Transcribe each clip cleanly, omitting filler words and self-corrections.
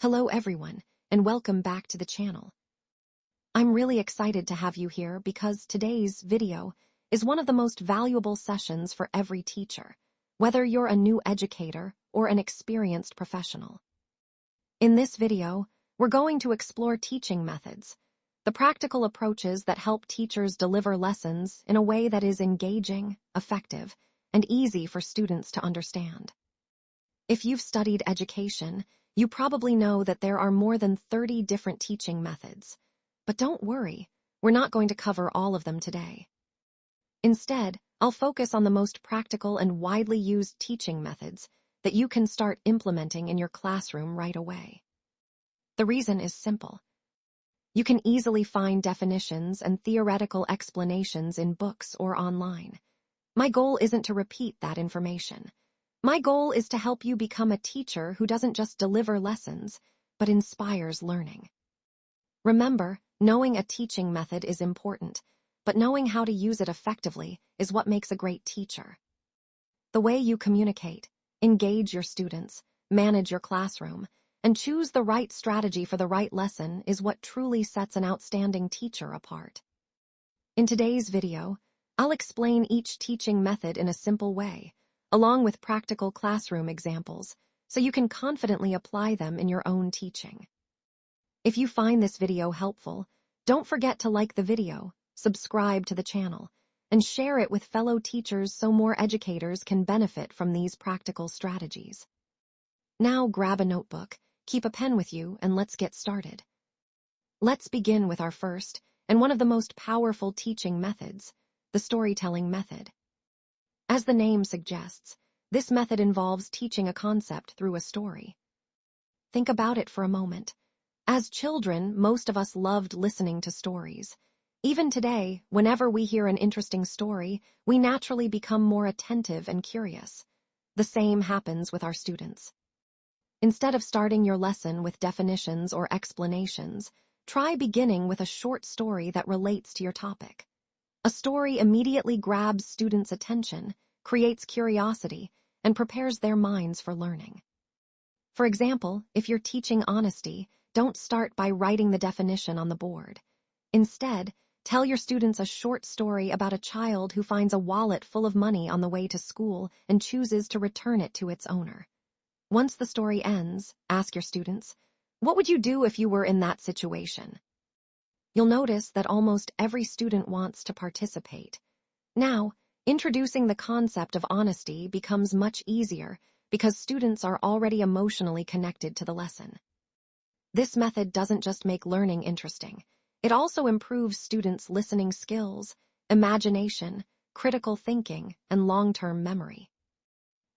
Hello everyone, and welcome back to the channel. I'm really excited to have you here because today's video is one of the most valuable sessions for every teacher, whether you're a new educator or an experienced professional. In this video, we're going to explore teaching methods, the practical approaches that help teachers deliver lessons in a way that is engaging, effective, and easy for students to understand. If you've studied education, you probably know that there are more than 30 different teaching methods. But don't worry, we're not going to cover all of them today. Instead, I'll focus on the most practical and widely used teaching methods that you can start implementing in your classroom right away. The reason is simple. You can easily find definitions and theoretical explanations in books or online. My goal isn't to repeat that information. My goal is to help you become a teacher who doesn't just deliver lessons, but inspires learning. Remember, knowing a teaching method is important, but knowing how to use it effectively is what makes a great teacher. The way you communicate, engage your students, manage your classroom, and choose the right strategy for the right lesson is what truly sets an outstanding teacher apart. In today's video, I'll explain each teaching method in a simple way, along with practical classroom examples, so you can confidently apply them in your own teaching. If you find this video helpful, don't forget to like the video, subscribe to the channel, and share it with fellow teachers so more educators can benefit from these practical strategies. Now grab a notebook, keep a pen with you, and let's get started. Let's begin with our first and one of the most powerful teaching methods, the storytelling method. As the name suggests, this method involves teaching a concept through a story. Think about it for a moment. As children, most of us loved listening to stories. Even today, whenever we hear an interesting story, we naturally become more attentive and curious. The same happens with our students. Instead of starting your lesson with definitions or explanations, try beginning with a short story that relates to your topic. A story immediately grabs students' attention, creates curiosity, and prepares their minds for learning. For example, if you're teaching honesty, don't start by writing the definition on the board. Instead, tell your students a short story about a child who finds a wallet full of money on the way to school and chooses to return it to its owner. Once the story ends, ask your students, "What would you do if you were in that situation?" You'll notice that almost every student wants to participate. Now, introducing the concept of honesty becomes much easier because students are already emotionally connected to the lesson. This method doesn't just make learning interesting. It also improves students' listening skills, imagination, critical thinking, and long-term memory.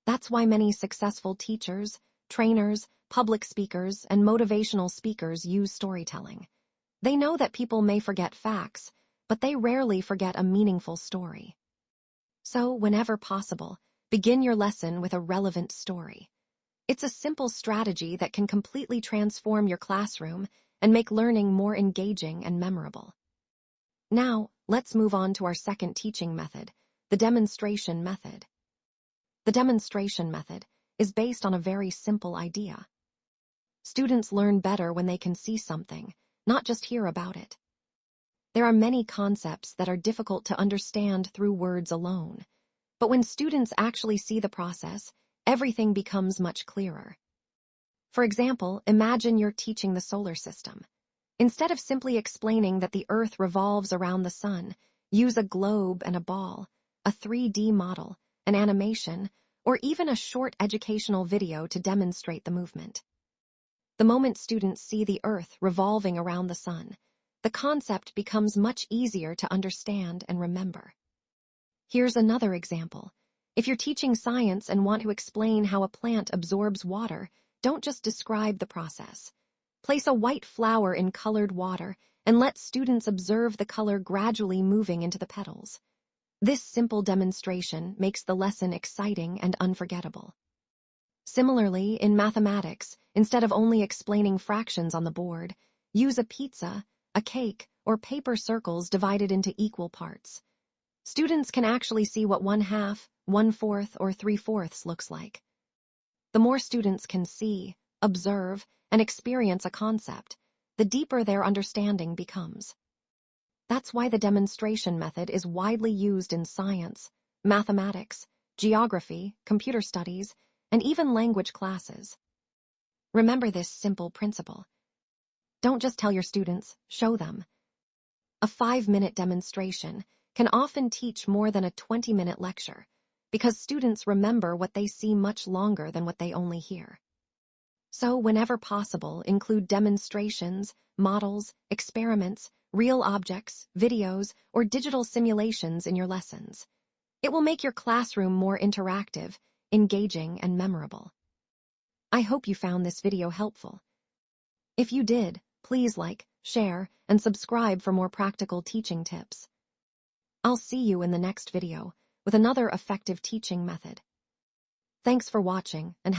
That's why many successful teachers, trainers, public speakers, and motivational speakers use storytelling. They know that people may forget facts, but they rarely forget a meaningful story. So, whenever possible, begin your lesson with a relevant story. It's a simple strategy that can completely transform your classroom and make learning more engaging and memorable. Now, let's move on to our second teaching method, the demonstration method. The demonstration method is based on a very simple idea. Students learn better when they can see something, not just hear about it. There are many concepts that are difficult to understand through words alone, but when students actually see the process, everything becomes much clearer. For example, imagine you're teaching the solar system. Instead of simply explaining that the Earth revolves around the sun, use a globe and a ball, a 3D model, an animation, or even a short educational video to demonstrate the movement. The moment students see the Earth revolving around the sun, the concept becomes much easier to understand and remember. Here's another example. If you're teaching science and want to explain how a plant absorbs water, don't just describe the process. Place a white flower in colored water and let students observe the color gradually moving into the petals. This simple demonstration makes the lesson exciting and unforgettable. Similarly, in mathematics, instead of only explaining fractions on the board, use a pizza, a cake, or paper circles divided into equal parts. Students can actually see what 1/2, 1/4, or 3/4 looks like. The more students can see, observe, and experience a concept, the deeper their understanding becomes. That's why the demonstration method is widely used in science, mathematics, geography, computer studies, and even language classes. Remember this simple principle. Don't just tell your students, show them. A 5-minute demonstration can often teach more than a 20-minute lecture, because students remember what they see much longer than what they only hear. So, whenever possible, include demonstrations, models, experiments, real objects, videos, or digital simulations in your lessons. It will make your classroom more interactive, engaging, and memorable. I hope you found this video helpful. If you did, please like, share, and subscribe for more practical teaching tips. I'll see you in the next video with another effective teaching method. Thanks for watching, and